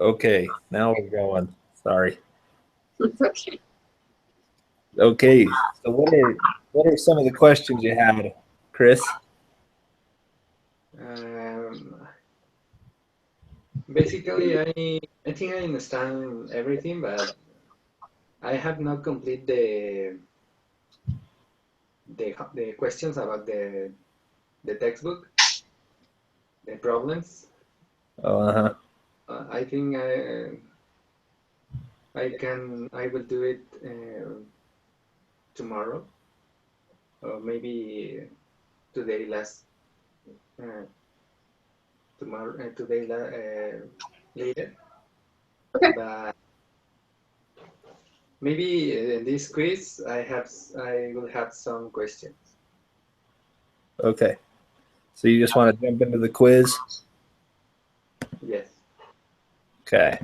Okay, now we're going. Sorry. It's okay. Okay, so what are some of the questions you had, Chris? Um, Basically, I think I understand everything, but I have not complete the questions about the textbook, the problems. Oh, uh-huh. I think I will do it tomorrow, or maybe today last uh, tomorrow today later. Okay. But maybe in this quiz I will have some questions. Okay. So you just want to jump into the quiz? Yes. Okay.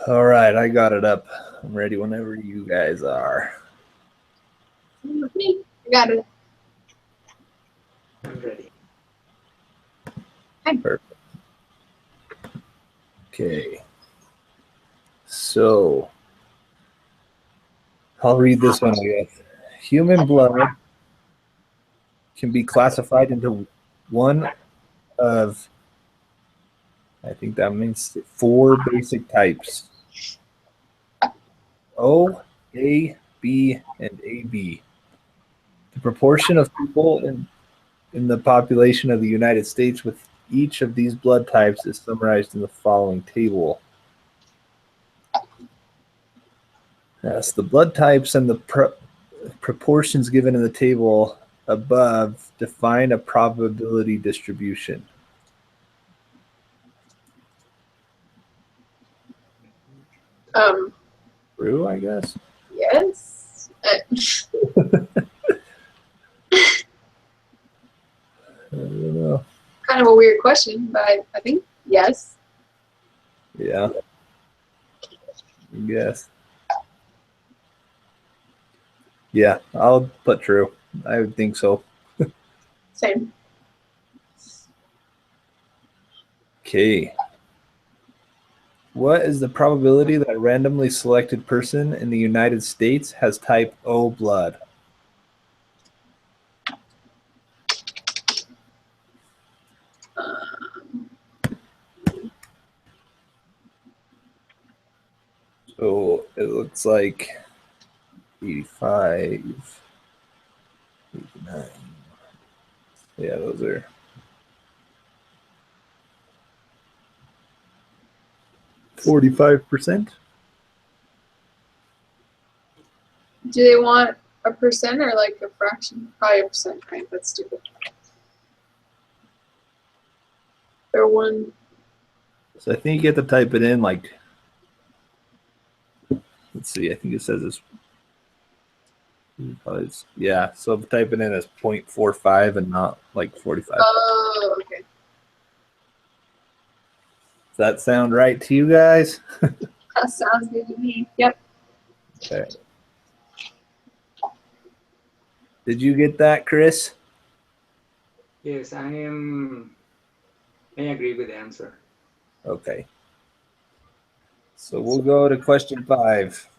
All right, I got it up. I'm ready whenever you guys are. Me. I got it. I'm ready. Perfect. Okay. So I'll read this one, I guess. Human blood can be classified into one of, I think that means 4 basic types. O, A, B, and AB. The proportion of people in the population of the United States with each of these blood types is summarized in the following table. Yes, the blood types and the proportions given in the table above define a probability distribution. True, I guess. Yes. I don't know. Kind of a weird question, but I think yes. Yeah. I guess. Yeah, I'll put true. I would think so. Same. Okay. What is the probability that a randomly selected person in the United States has type O blood? So it looks like 85, 89. Yeah, those are. $45%. Do they want a percent or like a fraction? Probably a percent, right? That's stupid. Or one. So I think you get to type it in like, let's see, I think it says it's, yeah, so type it in as 0.45 and not like 45. Oh, okay. Does that sound right to you guys? That sounds good to me. Yep. Okay. Did you get that, Chris? Yes, I agree with the answer. Okay. So we'll go to question 5.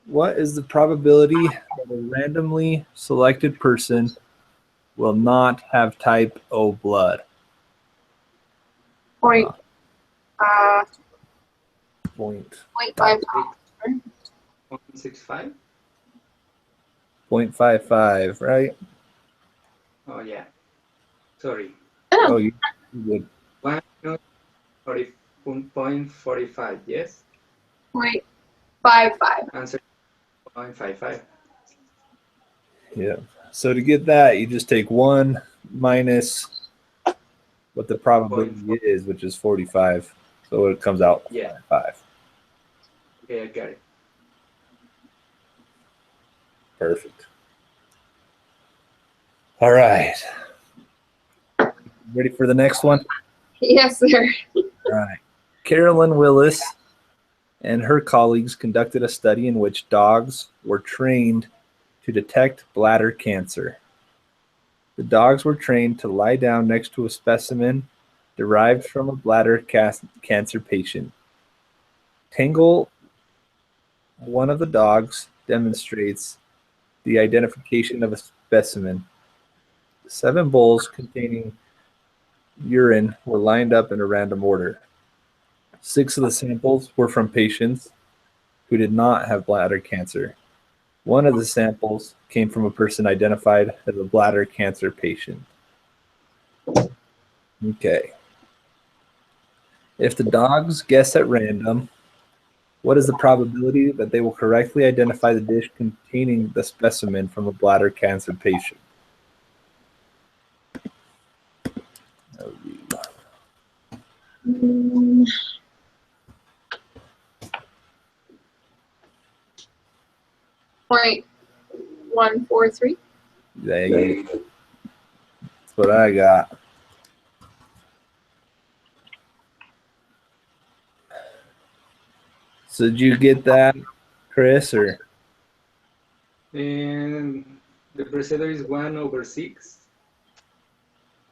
What is the probability that a randomly selected person will not have type O blood? Point. 0.55. 0.65? 0.55, right? Oh yeah. Sorry. Oh, you would. 0.45, yes? 0.55. Answer 0.55. Yeah. So to get that, you just take 1 minus what the probability is, which is 45. So it comes out Yeah. 5. Okay, I got it. Perfect. All right. Ready for the next one? Yes, sir. All right. Carolyn Willis and her colleagues conducted a study in which dogs were trained to detect bladder cancer. The dogs were trained to lie down next to a specimen derived from a bladder cancer patient. Tangle, one of the dogs, demonstrates the identification of a specimen. 7 bowls containing urine were lined up in a random order. 6 of the samples were from patients who did not have bladder cancer. 1 of the samples came from a person identified as a bladder cancer patient. Okay. If the dogs guess at random, what is the probability that they will correctly identify the dish containing the specimen from a bladder cancer patient? Mm. Point 143. That's what I got. So did you get that, Chris, or? And the procedure is 1/6.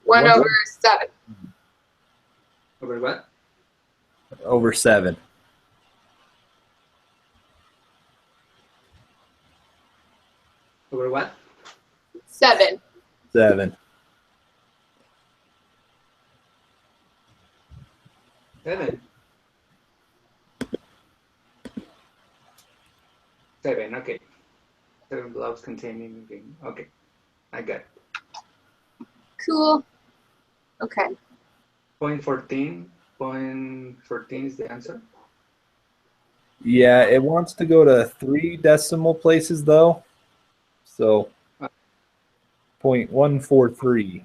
1/7. Over what? Over 7. Over what? 7. 7. 7. 7, okay. 7 blobs containing green. Okay, I got it. Cool. Okay. Point 14. Point 14 is the answer. Yeah, it wants to go to 3 decimal places though. So 0.143.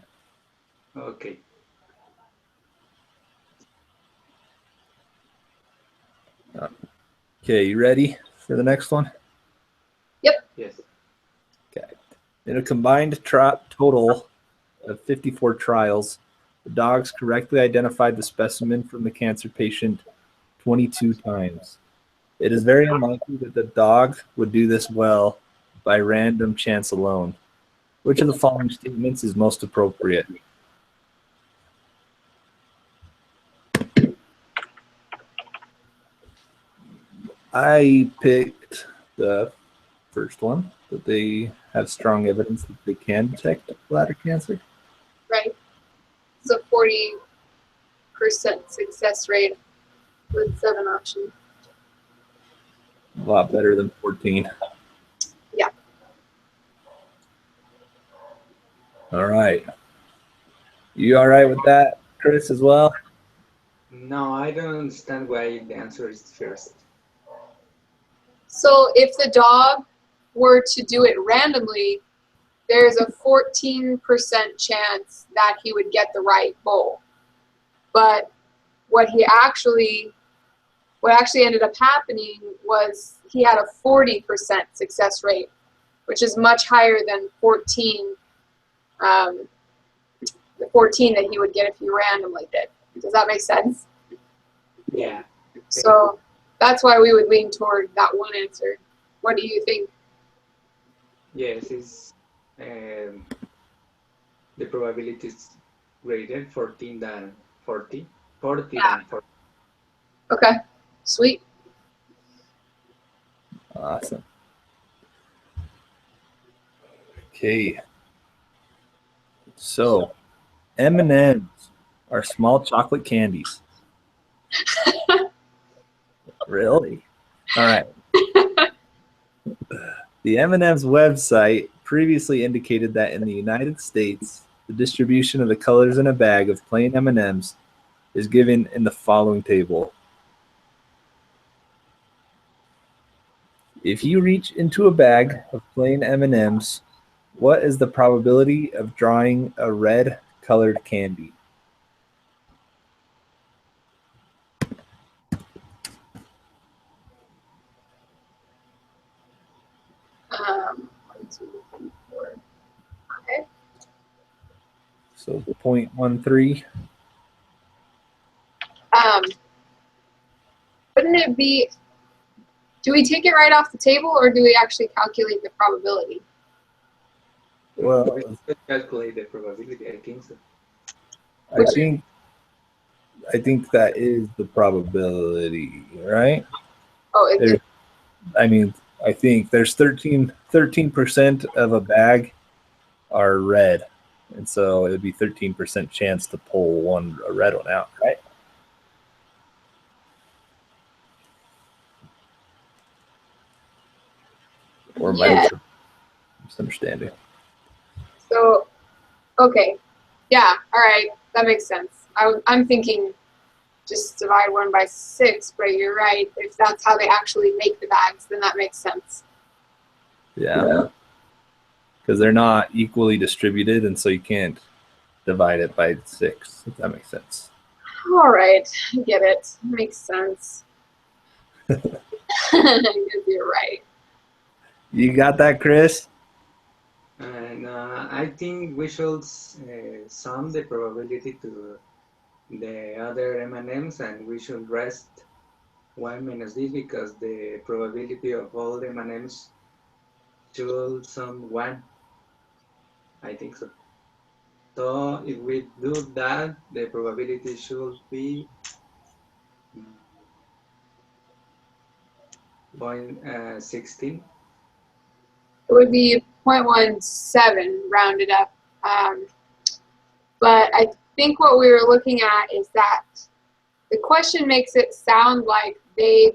Okay. Okay, you ready for the next one? Yes. Okay. In a combined total of 54 trials, the dogs correctly identified the specimen from the cancer patient 22 times. It is very unlikely that the dog would do this well by random chance alone. Which of the following statements is most appropriate? I picked the first one, that they have strong evidence that they can detect bladder cancer. Right. It's a 40% success rate with 7 options. A lot better than 14. Yeah. All right. You all right with that, Chris, as well? No, I don't understand why the answer is first. So if the dog were to do it randomly, there's a 14% chance that he would get the right bowl. But what actually ended up happening was he had a 40% success rate, which is much higher than 14, the 14 that he would get if he randomly did. Does that make sense? Yeah. So that's why we would lean toward that one answer. What do you think? Yes, it's the probability is greater 14 than 40. 40 Yeah. than 40. Okay, sweet. Awesome. Okay. So, M&Ms are small chocolate candies. Really? All right. The M&M's website previously indicated that in the United States, the distribution of the colors in a bag of plain M&Ms is given in the following table. If you reach into a bag of plain M&Ms What is the probability of drawing a red colored candy? One, two, three, four, five. So 0.13. Wouldn't it be? Do we take it right off the table, or do we actually calculate the probability? Well, We should calculate the probability. I think so. I think that is the probability, right? Oh, is it? I mean, I think there's 13% of a bag are red. And so it would be 13% chance to pull a red one out, right? Or am I Yeah. misunderstanding? So, okay. Yeah, all right. That makes sense. I'm thinking just divide 1 by 6, but you're right. If that's how they actually make the bags, then that makes sense. Yeah. Because they're not equally distributed, and so you can't divide it by 6, if that makes sense. All right. I get it. Makes sense. I guess you're right. You got that, Chris? And I think we should sum the probability to the other M&Ms, and we should rest 1 minus this because the probability of all the M&Ms should sum 1. I think so. So if we do that, the probability should be 0.16. It would be 0.17 rounded up. But I think what we were looking at is that the question makes it sound like they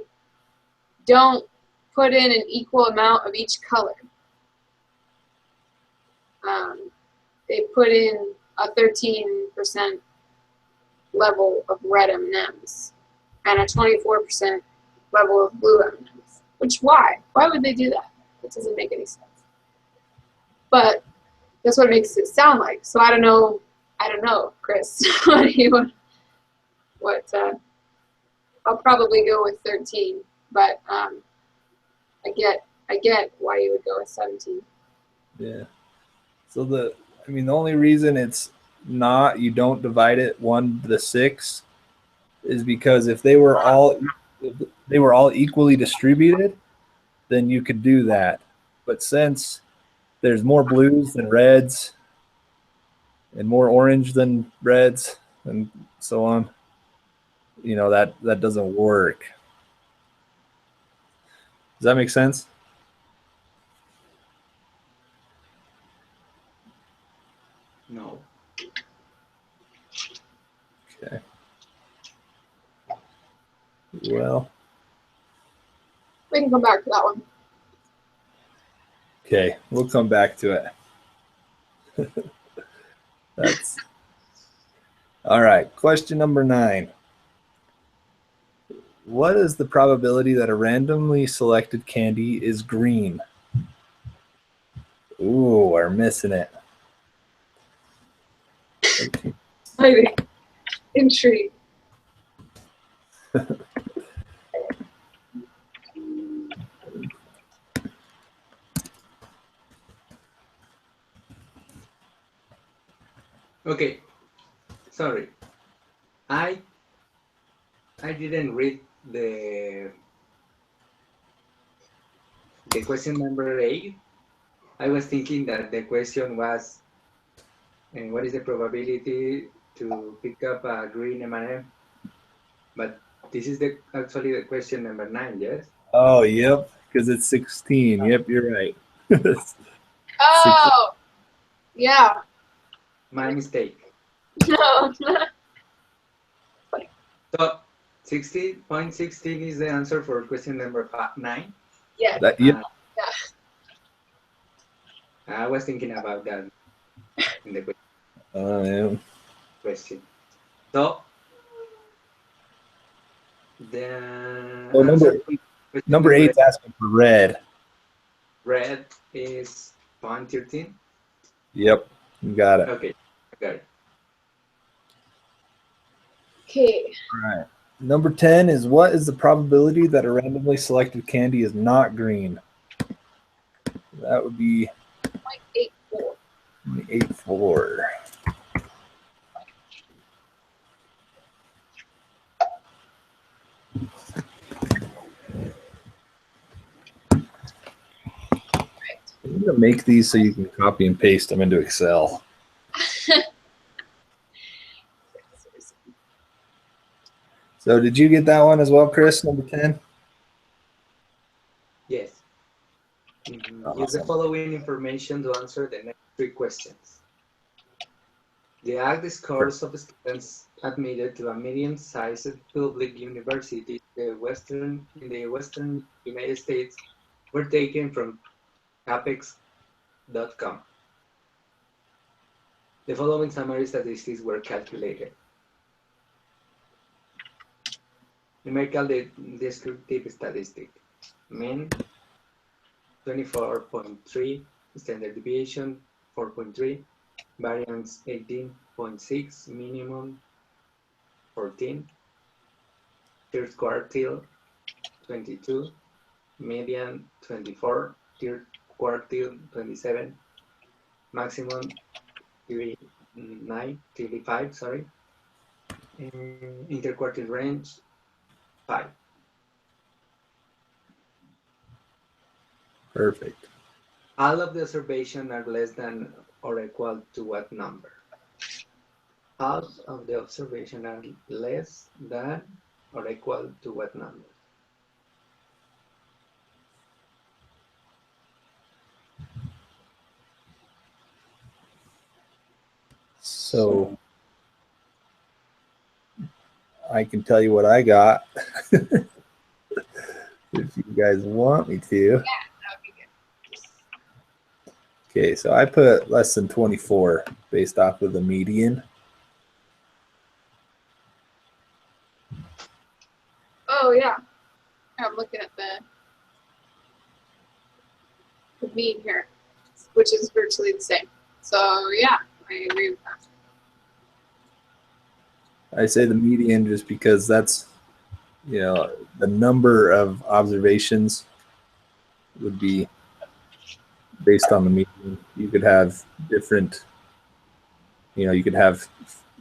don't put in an equal amount of each color. They put in a 13% level of red M&Ms and a 24% level of blue M&Ms. Which, why? Why would they do that? It doesn't make any sense. But that's what it makes it sound like. So I don't know, Chris. I'll probably go with 13, but I get why you would go with 17. Yeah. So the only reason it's not, you don't divide it 1 to 6 is because if they were all equally distributed, then you could do that. But since there's more blues than reds and more orange than reds and so on, that doesn't work. Does that make sense? No. Okay. Well, We can come back to that one. okay, we'll come back to it. That's all right. Question number 9. What is the probability that a randomly selected candy is green? Ooh, we're missing it. I'm intrigued. Okay. Sorry. I didn't read the question number 8. I was thinking that the question was, what is the probability to pick up a green M&M? But this is actually the question number 9, yes? Oh, yep, because it's 16. Yep, you're right. Oh, yeah. My mistake. No. So 60.16 is the answer for question number 9. Yeah. Yep. I was thinking about that in the Yeah. question. So the Oh, answer number 8 is asking for red. red is 0.13. Yep, you got it. Okay, got it. Okay. All right. Number 10 is what is the probability that a randomly selected candy is not green? That would be 0.84. 8-4. I'm going to make these so you can copy and paste them into Excel. So did you get that one as well, Chris, number 10? Yes. Use the Awesome. following information to answer the next 3 questions. The ACT scores of students admitted to a medium-sized public university in the western United States were taken from Capex.com. The following summary statistics were calculated. Numerical descriptive statistic. Mean 24.3, standard deviation 4.3, variance 18.6, minimum 14, third quartile 22, median 24, third quartile 27, maximum 35, sorry, interquartile range 5. Perfect. All of the observations are less than or equal to what number? Half of the observations are less than or equal to what number? So I can tell you what I got if you guys want me to. Yeah, that would be good. Okay, so I put less than 24 based off of the median. Oh, yeah. I'm looking at the mean here, which is virtually the same. So, yeah, I agree with that. I say the median just because that's, the number of observations would be based on the median. You could have different, you could have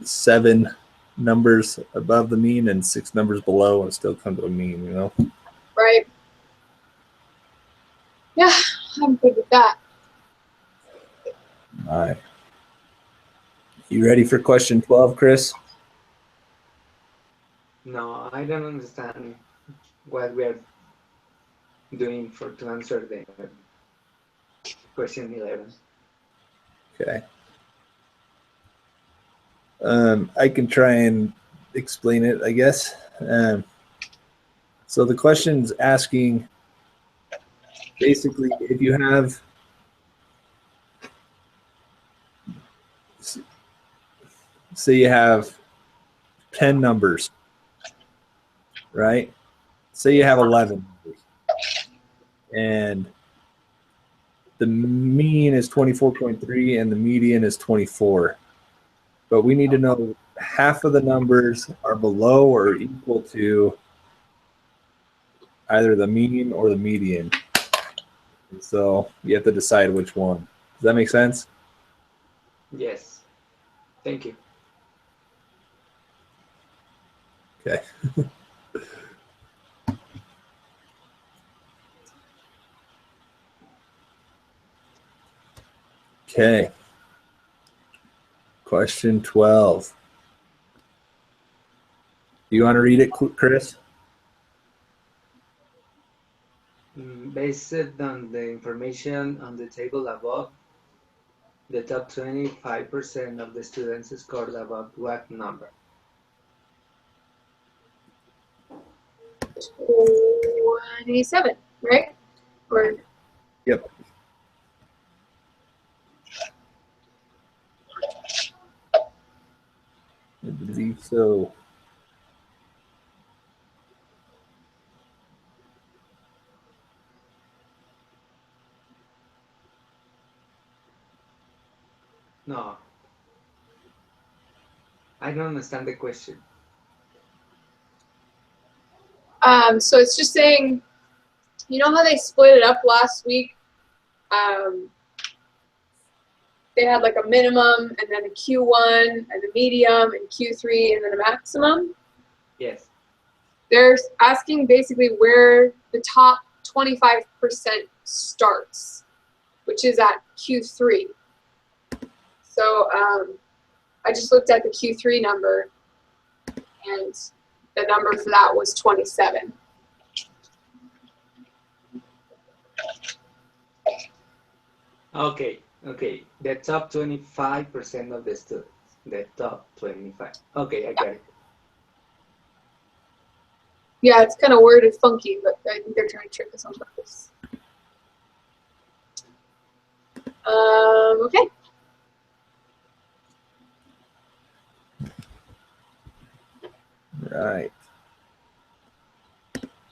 7 numbers above the mean and 6 numbers below and still come to a mean, Right? Yeah, I'm good with that. All right. You ready for question 12, Chris? No, I don't understand what we are doing to answer the question 11. Okay. I can try and explain it, I guess. So the question's asking, basically, if you have, say you have 10 numbers, right? Say you have 11 numbers, and the mean is 24.3 and the median is 24. But we need to know half of the numbers are below or equal to either the mean or the median. And so you have to decide which one. Does that make sense? Yes. Thank you. Okay. Okay. Question 12. Do you want to read it, Chris? Based on the information on the table above, the top 25% of the students scored above what number? 27, right? Or Yep. I believe so. I don't understand the question. So it's just saying, you know how they split it up last week? They had like a minimum and then a Q1 and a medium and Q3 and then a maximum. Yes. They're asking basically where the top 25% starts, which is at Q3. So I just looked at the Q3 number, and the number for that was 27. Okay. Okay. The top 25% of the students. The top 25. Okay, I got it. Yeah, it's kind of worded funky, but I think they're trying to trick us on purpose. Okay. Right.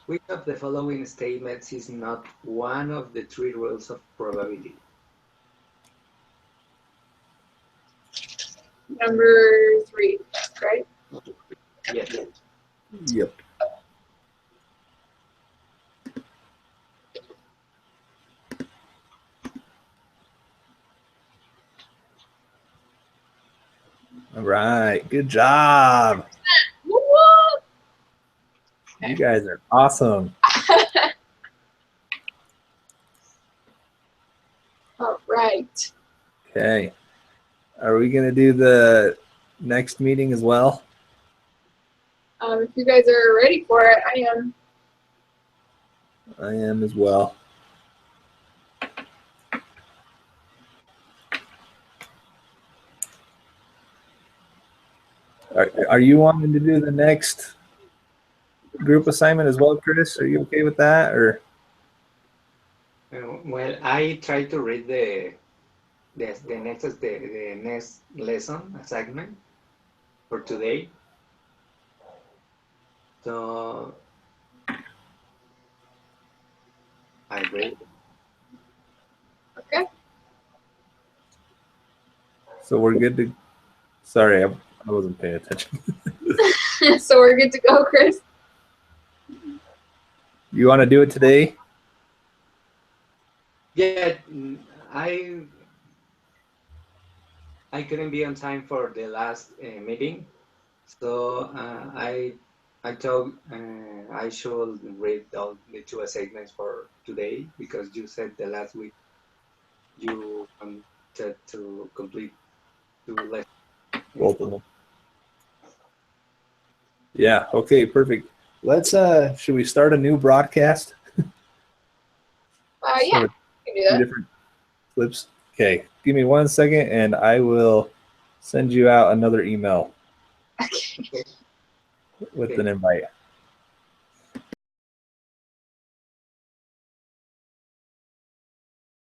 Which of the following statements is not one of the three rules of probability? Number 3, right? Yes. Yep. All right. Good job. Woo-woo! You guys are awesome. All right. Okay. Are we going to do the next meeting as well? If you guys are ready for it, I am. I am as well. Are you wanting to do the next group assignment as well, Chris? Are you okay with that? Or Well, I try to read the next lesson assignment for today. So I read. Okay. so we're good to. Sorry, I wasn't paying attention. So we're good to go, Chris. You want to do it today? Yeah, I couldn't be on time for the last meeting, so I thought I should read all the 2 assignments for today because you said the last week you wanted to complete 2 lessons. Both of them. Yeah. Okay. Perfect. Let's. Should we start a new broadcast? Yeah, So you can do two that. different clips. Okay. Give me 1 second, and I will send you out another email Okay. with Okay. an invite.